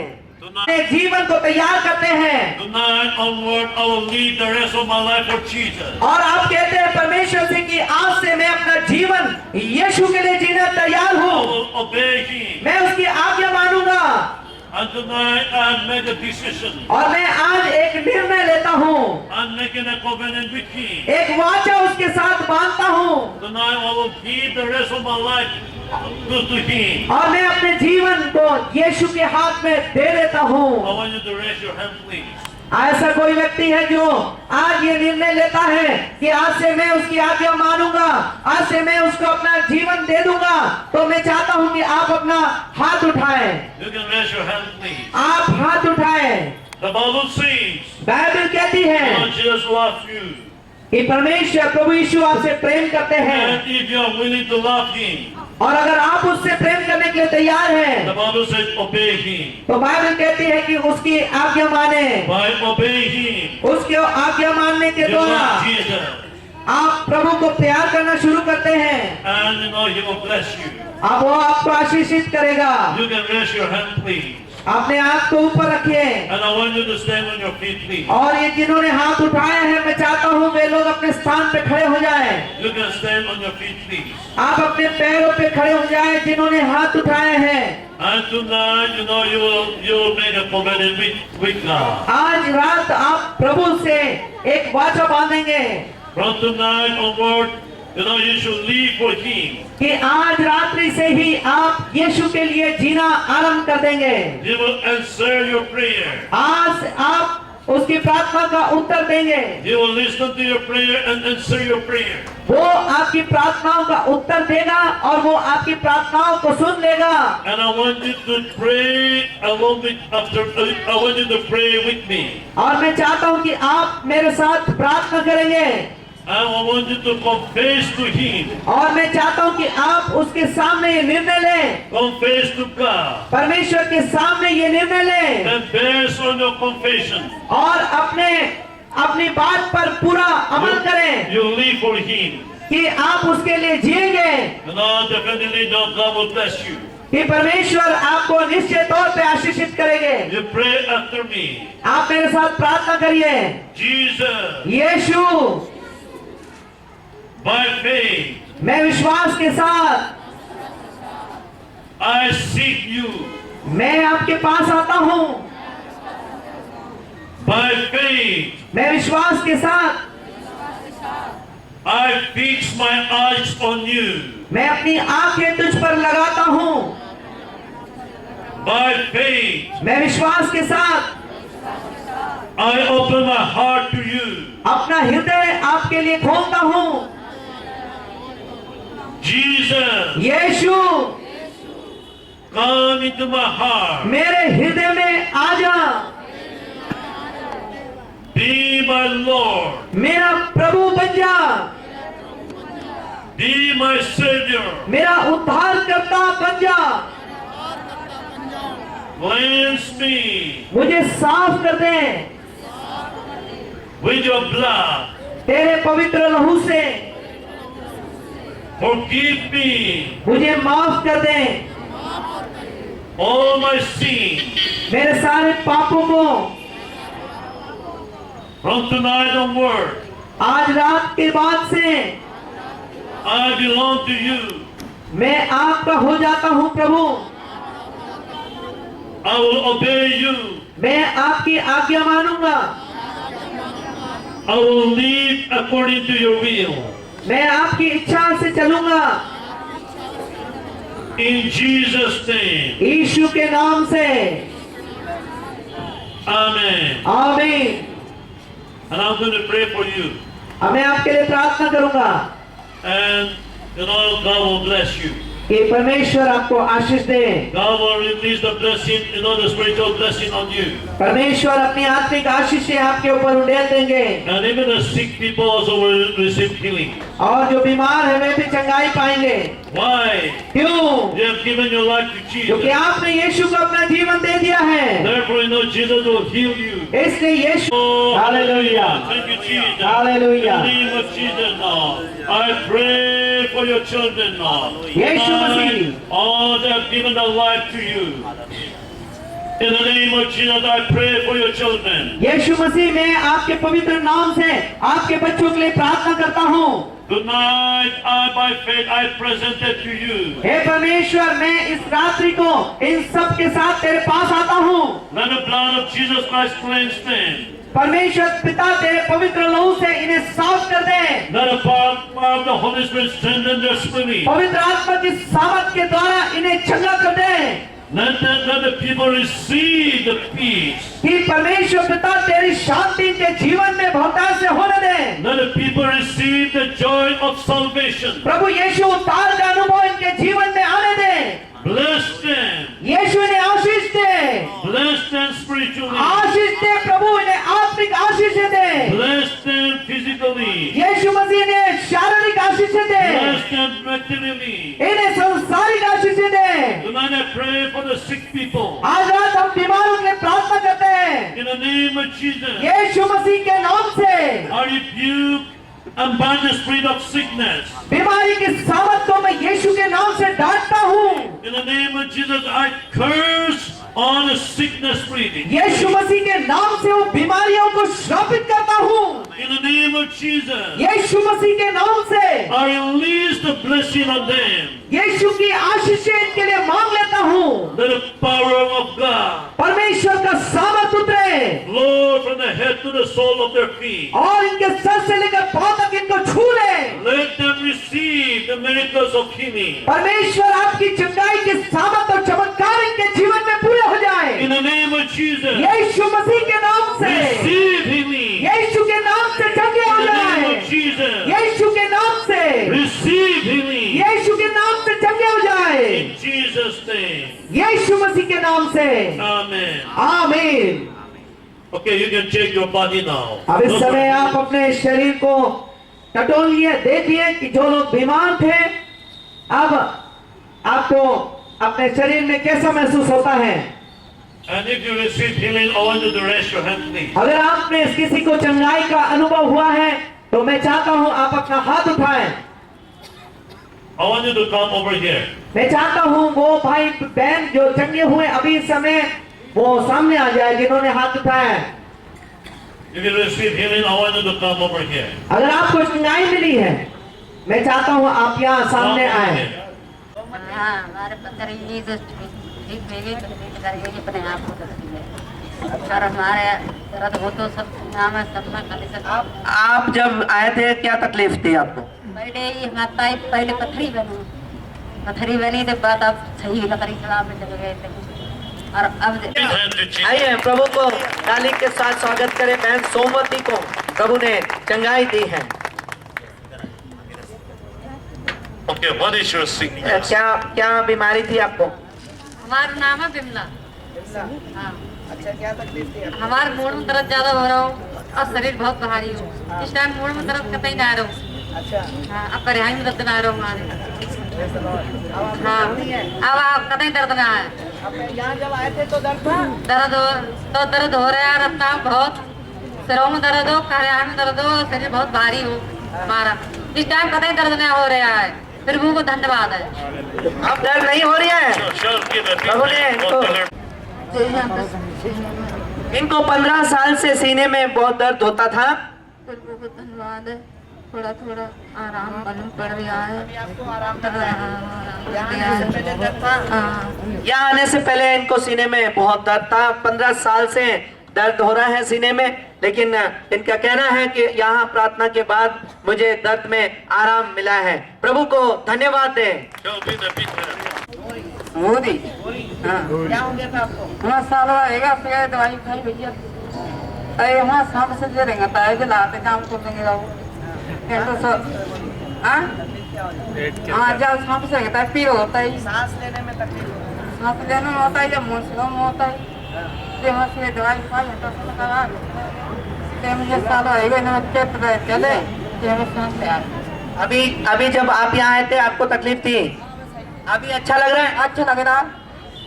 Tonight, जीवन को तैयार करते हैं tonight onward, I will live the rest of my life for Jesus. और आप कहते हैं परमेश्वर से कि आज से मैं अपना जीवन यीशु के लिए जीना तैयार I हूँ, will obey Him. मैं उसकी आज्ञा मानूंगा। And tonight I make a decision. और मैं आज एक निर्णय लेता हूँ, I'm making a covenant with Him. एक वाचा उसके साथ बांधता हूँ Tonight I will give the rest of my life to Him. और मैं अपने जीवन को यीशु के हाथ में दे देता I हूँ। want you to raise your hand, please. ऐसा कोई व्यक्ति है जो आज ये निर्णय लेता है कि आज से मैं उसकी आज्ञा मानूंगा, आज से मैं उसको अपना जीवन दे दूंगा, तो मैं चाहता हूं कि आप अपना हाथ उठाएं। You can raise your hand, please. आप हाथ उठाएं। The Bible says, बाइबल कहती है God Jesus loves you. कि परमेश्वर प्रभु यीशु आपसे प्रेम करते हैं And if you are willing to love Him, और अगर आप उससे प्रेम करने के लिए तैयार the हैं Bible says obey Him. तो बाइबल कहती है कि उसकी आज्ञा माने। By obeying Him, उसके आज्ञा मानने के you द्वारा love Jesus. आप प्रभु को प्यार करना शुरू करते हैं। And He will bless you. अब वो आपको आशीषित करेगा। You can raise your hand, please. अपने हाथ को ऊपर रखिए And I want you to stand on your feet, please. और ये जिन्होंने हाथ उठाए हैं मैं चाहता हूँ वे लोग अपने स्थान पे खड़े हो जाएं। You can stand on your feet, please. आप अपने पैरों पे खड़े हो जाएं जिन्होंने हाथ उठाए हैं। And tonight, you will make a covenant with God. आज रात आप प्रभु से एक वाचा बांधेंगे From tonight onward, you should live for Him. कि आज रात्रि से ही आप यीशु के लिए जीना आरंभ कर देंगे। He will answer your prayer. आज आप उसकी प्रार्थना का उत्तर देंगे। He will listen to your prayer and answer your prayer. वो आपकी प्रार्थनाओं का उत्तर देगा और वो आपकी प्रार्थनाओं को सुन लेगा। And I want you to pray along with I want you to pray with me. और मैं चाहता हूँ कि आप मेरे साथ प्रार्थना करेंगे। I want you to confess to Him. और मैं चाहता हूँ कि आप उसके सामने ये निर्णय लें, Confess to God. परमेश्वर के सामने ये निर्णय लें And based on your confession, और अपनी बात पर पूरा अमल करें you live for Him. कि आप उसके लिए जिएंगे, And I definitely know God will bless you. कि परमेश्वर आपको निश्चित तौर पे आशीषित करेंगे। You pray after me. आप मेरे साथ प्रार्थना करिए। Jesus, यीशु, by faith, मैं विश्वास के साथ I seek you. मैं आपके पास आता हूँ। By faith, मैं विश्वास के साथ I fix my eyes on you. मैं अपनी आंखें तुझ पर लगाता हूँ। By faith, मैं विश्वास के साथ I open my heart to you. अपना हृदय आपके लिए खोलता हूँ। Jesus, Yeshu, come into my heart. मेरे हृदय में आ जा। Be my Lord. मेरा प्रभु बन जा, Be my Savior. मेरा उद्धारकर्ता बन जा। Cleanse me मुझे साफ कर दे with your blood. तेरे पवित्र लहू से। Forgive me मुझे माफ कर दे all my sins. मेरे सारे पापों को। From tonight onward, आज रात के बाद से I belong to you. मैं आपका हो जाता हूँ प्रभु। I will obey you. मैं आपकी आज्ञा मानूंगा। I will live according to your will. मैं आपकी इच्छा से चलूंगा। In Jesus' name. यीशु के नाम से Amen. आमीन। And I'm going to pray for you. अब मैं आपके लिए प्रार्थना करूंगा And God will bless you. कि परमेश्वर आपको आशीष दे। God will release the blessing, the spiritual blessing on you. परमेश्वर अपनी आत्मिक आशीष से आपके ऊपर उड़ेल देंगे And even the sick people also will receive healing. और जो बीमार है वे भी चंगाई पाएंगे। Why? क्यों? You have given your life to क्योंकि Jesus. आपने यीशु को अपना जीवन दे दिया है, Therefore, you know Jesus will heal you. इसलिए यीशु। Oh, hallelujah, thank you, Jesus. Hallelujah. In the name of Jesus now, I pray for your children now. यीशु मसीह। All they have given their life to you. In the name of Jesus, I pray for your children. यीशु मसीह में आपके पवित्र नाम से आपके बच्चों के लिए प्रार्थना करता हूँ। Tonight, by faith, I present it to you. हे परमेश्वर, मैं इस रात्रि को इन सब के साथ तेरे पास आता हूँ। Let the blood of Jesus Christ cleanse them. परमेश्वर पिता तेरे पवित्र लहू से इन्हें साफ कर दे। Let the power of the Holy Spirit strengthen their spirit. पवित्र आत्मा की सामर्थ के द्वारा इन्हें चंगा कर दे। Let the people receive the peace. कि परमेश्वर पिता तेरी शांति के जीवन में बहुतायत से होने दे। Let the people receive the joy of salvation. प्रभु यीशु उद्धार का अनुभव इनके जीवन में आने दे। Bless them. यीशु इन्हें आशीष दे। Bless them spiritually. आशीष दे प्रभु, इन्हें आत्मिक आशीष दे। Bless them physically. यीशु मसीह ने शारीरिक आशीष दे। Bless them materially. इन्हें सांसारिक आशीष दे। Tonight I pray for the sick people. आज रात हम बीमारों के लिए प्रार्थना करते हैं। In the name of Jesus, यीशु मसीह के नाम से I rebuke and bind the spirit of sickness. बीमारी की सामर्थ को मैं यीशु के नाम से डांटता हूँ। In the name of Jesus, I curse all the sickness spirit. यीशु मसीह के नाम से वो बीमारियों को श्रापित करता हूँ। In the name of Jesus, यीशु मसीह के नाम से I release the blessing on them. यीशु की आशीषें इनके लिए मांग लेता हूँ। Let the power of God परमेश्वर का सामर्थ उतरे flow from the head to the sole of their feet. और इनके सर से लेकर पांव तक इनको छू ले। Let them receive the miracles of healing. परमेश्वर आपकी चंगाई की सामर्थ और चमत्कार इनके जीवन में पूरे हो जाए। In the name of Jesus, यीशु मसीह के नाम से receive healing. यीशु के नाम से चंगे हो In the name जाए। of Jesus, यीशु के नाम से receive healing. यीशु के नाम से चंगे हो जाए। In Jesus' name, यीशु मसीह के नाम से Amen. आमीन। Okay, you can check your body now. अब इस समय आप अपने शरीर को टटोलिए, देखिए कि जो लोग बीमार थे अब आपको अपने शरीर में कैसा महसूस होता है। And if you receive healing, I want you to raise your hand, please. अगर आप में किसी को चंगाई का अनुभव हुआ है तो मैं चाहता हूं आप अपना हाथ उठाएं। I want you to come over here. मैं चाहता हूं वो भाई बहन जो चंगे हुए अभी इस समय वो सामने आ जाए जिन्होंने हाथ उठाया है। If you receive healing, I want you to come over here. अगर आपको चंगाई मिली है मैं चाहता हूं आप यहाँ सामने Come over आए। here. हाँ, हमारे पत्थरीली तो ठीक भेगी अपने आप को करती है और हमारे दर्द हो तो सब नाम है सब में खाली सब आप जब आए थे क्या तकलीफ थी आपको? पहले ही हमारे पहले पत्थरी बनी तो बात आप सही लकड़ी खराब में चले गए थे और अब Raise hand to Jesus. आइए प्रभु को ताली के साथ स्वागत करें। बहन सोमवती को प्रभु ने चंगाई दी है। Okay, what is your sickness? क्या क्या बीमारी थी आपको? हमारा नाम है बिमला। हाँ, अच्छा, क्या तकलीफ थी? हमारे मूड में दर्द ज्यादा हो रहा हो और शरीर बहुत भारी हो। इस टाइम मूड में दर्द कतई ना रहो। अच्छा, हाँ, अब परिहाई में दर्द ना रहो हमारे। हाँ, अब आप कतई दर्द ना आए। यहाँ जब आए थे तो दर्द था? दर्द हो रहा है रफ्ता बहुत सिरों में दर्द हो, खरियान में दर्द हो, शरीर बहुत भारी हो हमारा। इस टाइम कतई दर्द नहीं हो रहा है। प्रभु को धन्यवाद है। अब दर्द नहीं हो रहा है। Sure, give the प्रभु ने इनको 15 साल से सीने में बहुत दर्द होता था। प्रभु को धन्यवाद है। थोड़ा थोड़ा आराम मालूम पड़ रहा है। यहाँ आने से पहले इनको सीने में बहुत दर्द था। 15 साल से दर्द हो रहा है सीने में, लेकिन इनका कहना है कि यहाँ प्रार्थना के बाद मुझे दर्द में आराम मिला है। प्रभु को धन्यवाद दें। Sure, give the big hand. Modi क्या हो गया था आपको? हमारा साल रहेगा फिर दवाई खाई भैया अरे हमारा सांप से दे देंगे पैर भी लाते काम को देंगे तो सब हाँ जब सांप से रहता है पीर होता है सांस लेने में तकलीफ? सांस लेने में होता है जब मुंह में होता है वहाँ से दवाई खाई तो मुझे साल रहेगा ना चले सांस ले आए। अभी जब आप यहाँ आए थे आपको तकलीफ थी, अभी अच्छा लग रहा है? अच्छा लग रहा है।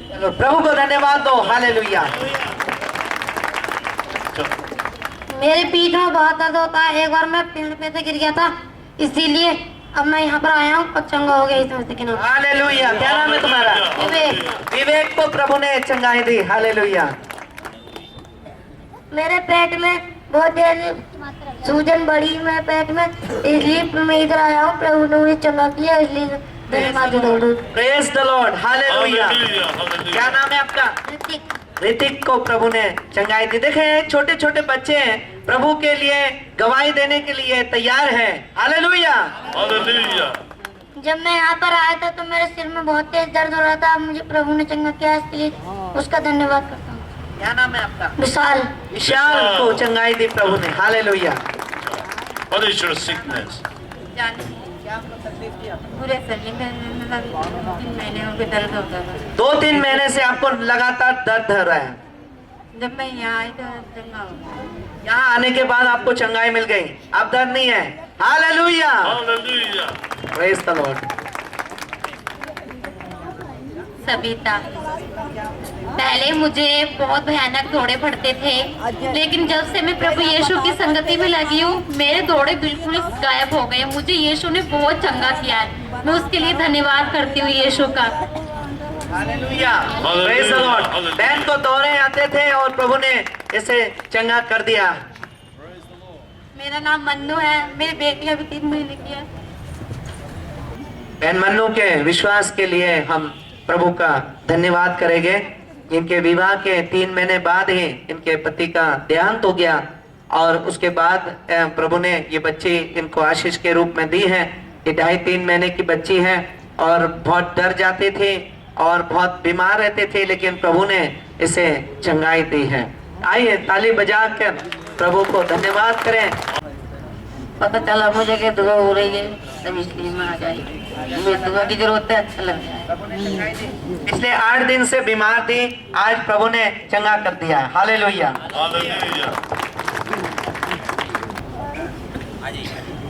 चलो प्रभु को धन्यवाद दो। हालेलुया। मेरे पीठ में बहुत दर्द होता है। एक बार मैं पेड़ पे से गिर गया था, इसीलिए अब मैं यहाँ पर आया हूँ और चंगा हो गया इस मस्ती के नाम। हालेलुया। क्या नाम है तुम्हारा? विवेक। विवेक को प्रभु ने चंगाई दी। हालेलुया। मेरे पेट में बहुत देर सूजन बढ़ी मैं पेट में, इसलिए मैं इधर आया हूँ। प्रभु ने मुझे चंगा किया, इसलिए धन्यवाद देता हूँ। Praise the Lord. Hallelujah. Hallelujah. Hallelujah. क्या नाम है आपका? ऋतिक। ऋतिक को प्रभु ने चंगाई दी। देखें छोटे छोटे बच्चे हैं, प्रभु के लिए गवाही देने के लिए तैयार हैं। हालेलुया। Hallelujah. जब मैं यहाँ पर आया था तो मेरे सिर में बहुत तेज दर्द हो रहा था। मुझे प्रभु ने चंगा किया, इसके लिए उसका धन्यवाद करता हूँ। क्या नाम है आपका? विशाल। विशाल को चंगाई दी प्रभु ने। Hallelujah. What is your sickness? पूरे शरीर में 3 महीने हो गए दर्द होता था। 2-3 महीने से आपको लगातार दर्द हो रहा है। जब मैं यहाँ आई तो चंगा हो गया। यहाँ आने के बाद आपको चंगाई मिल गई, अब दर्द नहीं है। Hallelujah. Hallelujah. Praise the Lord. Savita पहले मुझे बहुत भयानक दौड़े पड़ते थे, लेकिन जब से मैं प्रभु यीशु की संगति में लगी हूँ मेरे दौड़े बिल्कुल गायब हो गए। मुझे यीशु ने बहुत चंगा किया है, मैं उसके लिए धन्यवाद करती हूँ यीशु का। हालेलुया। Praise the Lord. बहन को दौरे आते थे और प्रभु ने इसे चंगा कर दिया। मेरा नाम मन्नू है, मेरी बेटी अभी 3 महीने की है। बहन मन्नू के विश्वास के लिए हम प्रभु का धन्यवाद करेंगे। इनके विवाह के 3 महीने बाद ही इनके पति का देहांत हो गया और उसके बाद प्रभु ने ये बच्ची इनको आशीष के रूप में दी है। ये 2.5-3 महीने की बच्ची है और बहुत डर जाती थी और बहुत बीमार रहते थे, लेकिन प्रभु ने इसे चंगाई दी है। आइए ताली बजा कर प्रभु को धन्यवाद करें। पता चला मुझे कि दुआ हो रही है, तब इसलिए मैं आ जाएगी। मुझे दुआ की जरूरत है, अच्छा लग रहा है। पिछले 8 दिन से बीमार थी, आज प्रभु ने चंगा कर दिया है। हालेलुया।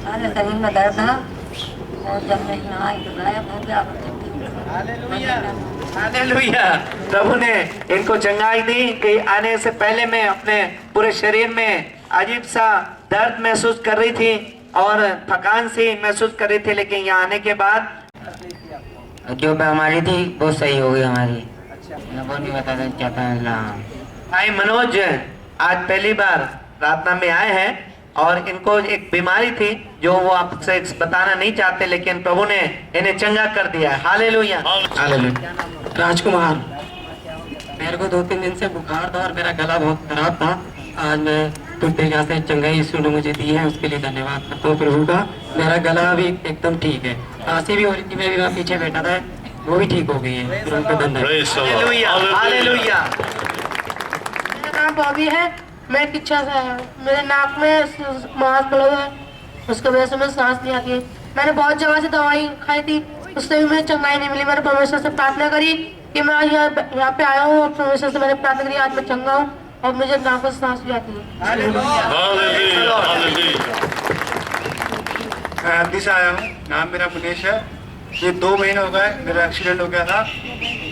Hallelujah. मेरे शरीर में दर्द था और जब मैं यहाँ आई तो गायब हो गया। हालेलुया। प्रभु ने इनको चंगाई दी कि आने से पहले मैं अपने पूरे शरीर में अजीब सा दर्द महसूस कर रही थी और थकान सी महसूस कर रही थी, लेकिन यहाँ आने के बाद जो बीमारी थी वो सही हो गई हमारी। मैं वो नहीं बताना चाहता। भाई मनोज आज पहली बार प्रार्थना में आए हैं और इनको एक बीमारी थी जो वो आपसे बताना नहीं चाहते, लेकिन प्रभु ने इन्हें चंगा कर दिया है। हालेलुया। हालेलुया। राजकुमार, मेरे को 2-3 दिन से बुखार था और मेरा गला बहुत खराब था। आज मैं कुछ तरीका से चंगाई यीशु ने मुझे दी है, उसके लिए धन्यवाद करता हूँ प्रभु का। मेरा गला अभी एकदम ठीक है। खांसी भी हो रही थी, मैं भी वहाँ पीछे बैठा था, वो भी ठीक हो गई है। प्रभु का धन्यवाद। हालेलुया। हालेलुया। मेरा नाम बॉबी है, मैं किच्छा से आया हूँ। मेरे नाक में मांस पड़ा हुआ है, उसकी वजह से मैं सांस नहीं आती है। मैंने बहुत जगह से दवाई खाई थी, उससे भी मुझे चंगाई नहीं मिली। मैंने परमेश्वर से प्रार्थना करी कि मैं आज यहाँ पे आया हूँ और परमेश्वर से मैंने प्रार्थना करी आज मैं चंगा हूँ और मुझे नाक से सांस भी आती है। मैं हल्दी से आया हूँ, नाम मेरा मुनेश है। ये 2 महीने हो गए मेरा एक्सीडेंट हो गया था,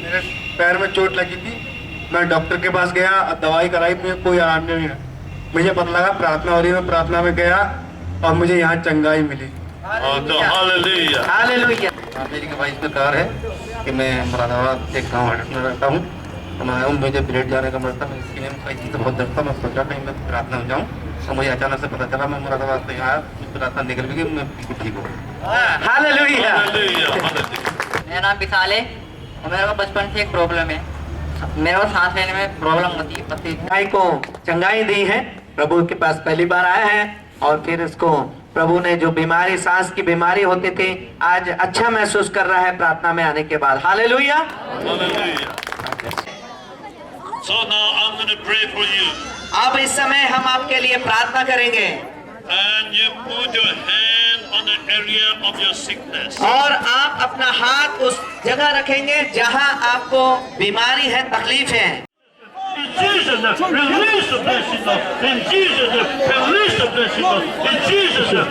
मेरे पैर में चोट लगी थी। मैं डॉक्टर के पास गया, दवाई कराई, मुझे कोई आराम नहीं है। मुझे पता लगा प्रार्थना हो रही है, मैं प्रार्थना में गया और मुझे यहाँ चंगाई मिली। हालेलुया। मेरी भाई इस प्रकार है कि मैं मुरादाबाद एक गाँव में रहता हूँ। तो मैं मुझे ब्लड जाने का मरता, मैं इसके लिए तो बहुत डरता। मैं सोचा कहीं मैं प्रार्थना हो जाऊँ, तो मुझे अचानक से पता चला मैं मुरादाबाद से यहाँ प्रार्थना निकल गई, मैं बिल्कुल ठीक हूँ। हालेलुया। मेरा नाम विशाल है और मेरे को बचपन से एक प्रॉब्लम है। मेरे को सांस लेने में प्रॉब्लम होती है। भाई को चंगाई दी है, प्रभु के पास पहली बार आया है और फिर इसको प्रभु ने जो बीमारी, सांस की बीमारी होती थी, आज अच्छा महसूस कर रहा है प्रार्थना में आने के बाद। Hallelujah. So now I'm going to pray for you. अब इस समय हम आपके लिए प्रार्थना करेंगे And you put your hand on the area of your sickness. और आप अपना हाथ उस जगह रखेंगे जहां आपको बीमारी है, तकलीफ है। In Jesus' name, release the blessing of. In Jesus' name, release the blessing of. In Jesus' name,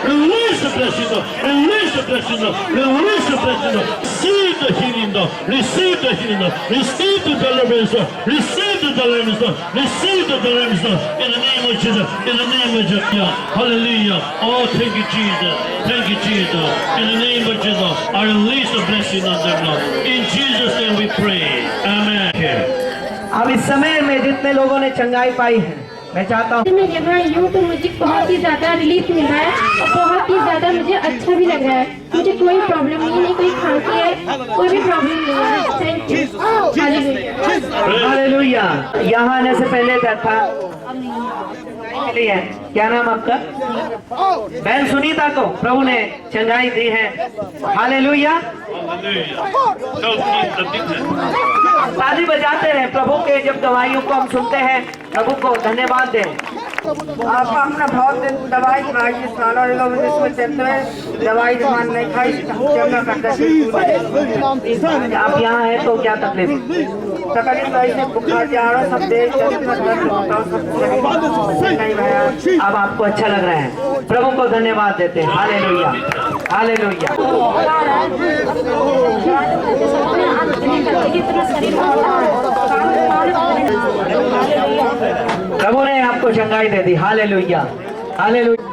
release the blessing of. Release the blessing of. Release the blessing of. Receive the healing of. Receive the healing of. Receive the deliverance of. Receive the deliverance of. Receive the deliverance of. In the name of Jesus. In the name of Jesus. Yeah. Hallelujah. Oh, thank you, Jesus. Thank you, Jesus. In the name of Jesus, I release the blessing on them, Lord. In Jesus' name we pray. Amen. अब इस समय में जितने लोगों ने चंगाई पाई है, मैं चाहता हूँ मैं यहाँ आई हूँ तो मुझे बहुत ही ज्यादा रिलीफ मिल रहा है और बहुत ही ज्यादा मुझे अच्छा भी लग रहा है। मुझे कोई प्रॉब्लम नहीं, कोई खांसी है, कोई भी प्रॉब्लम नहीं है। Thank you. हालेलुया। यहाँ आने से पहले क्या था? क्या नाम आपका? बहन सुनीता को प्रभु ने चंगाई दी है। हालेलुया। ताली बजाते हैं प्रभु के, जब दवाइयों को हम सुनते हैं, प्रभु को धन्यवाद दें। आप अपना बहुत दिन दवाई खाई, इसमें चलते हैं दवाई जमान नहीं खाई, चलना करता है। आप यहाँ हैं तो क्या तकलीफ? तकलीफ ऐसे बुखार जा रहा, सब देख अब आपको अच्छा लग रहा है, प्रभु को धन्यवाद देते हैं। हालेलुया। हालेलुया। प्रभु ने आपको चंगाई दे दी। हालेलुया। हालेलुया।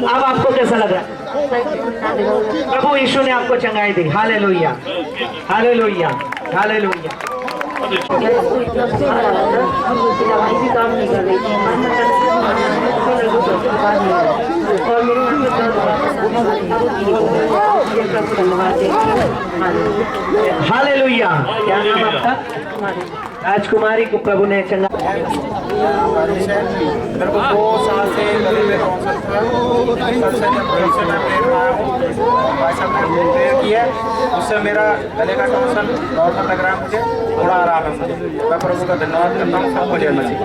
अब आपको कैसा लग रहा है? प्रभु यीशु ने आपको चंगाई दी। हालेलुया। हालेलुया। हालेलुया। दवाई भी काम नहीं कर रही थी और हालेलुया। क्या नाम आपका? राजकुमारी को प्रभु ने चंगा। मेरे को 2 साल से गले में टॉन्सिल था, तब से जब भविष्य में प्रेयर में आया हूँ, भाई साहब ने प्रेयर किया, उससे मेरा गले का टॉन्सिल नॉर्मल लग रहा है, मुझे थोड़ा आराम है। मुझे मैं प्रभु का धन्यवाद करता हूँ। सबको जय मसीह।